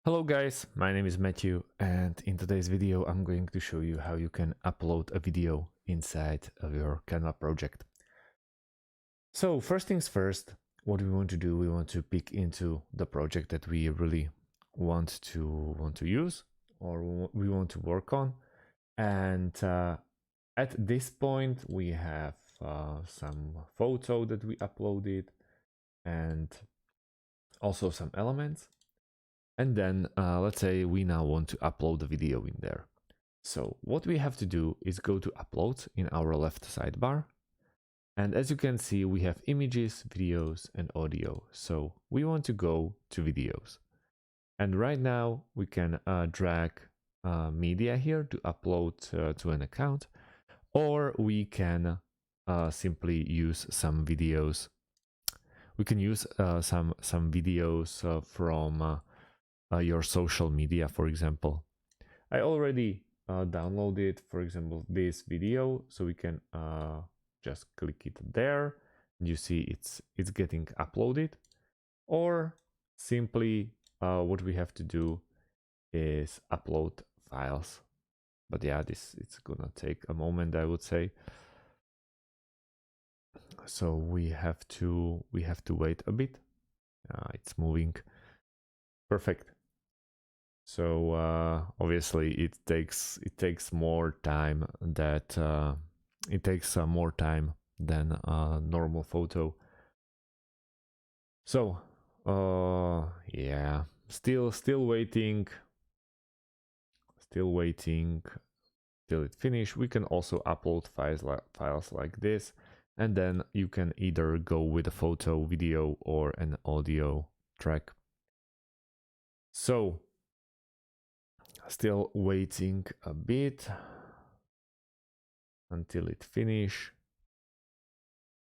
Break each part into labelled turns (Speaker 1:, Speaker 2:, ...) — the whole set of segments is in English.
Speaker 1: Hello guys, my name is Matthew, and in today's video I'm going to show you how you can upload a video inside of your Canva project. So first things first, what we want to do, we want to pick into the project that we really want to use or we want to work on. And at this point we have some photo that we uploaded and also some elements. And then let's say we now want to upload the video in there. So what we have to do is go to upload in our left sidebar. And as you can see, we have images, videos, and audio. So we want to go to videos. And right now we can drag media here to upload to an account, or we can simply use some videos. We can use some videos from your social media, for example. I already downloaded, for example, this video, so we can just click it there and you see it's getting uploaded. Or simply what we have to do is upload files. But yeah, it's gonna take a moment, I would say. So we have to wait a bit. It's moving. Perfect. So obviously it takes more time that it takes more time than a normal photo. So yeah, still waiting till it finish. We can also upload files like this, and then you can either go with a photo, video, or an audio track. So still waiting a bit until it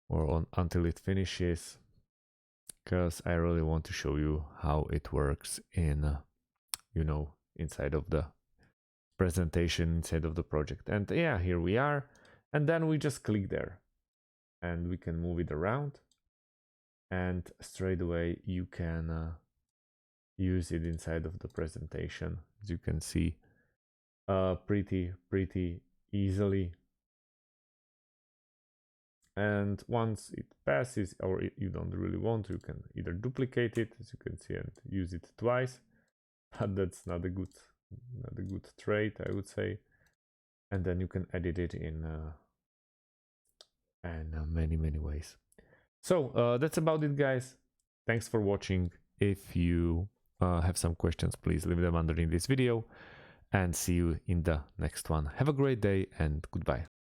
Speaker 1: until it finishes, because I really want to show you how it works in inside of the presentation, inside of the project. And yeah, here we are, and then we just click there and we can move it around, and straight away you can use it inside of the presentation, as you can see, pretty easily. And once it passes, or you don't really want to, you can either duplicate it, as you can see, and use it twice, but that's not a good trait, I would say. And then you can edit it in many ways. So that's about it, guys. Thanks for watching. If you have some questions, please leave them underneath this video, and see you in the next one. Have a great day and goodbye.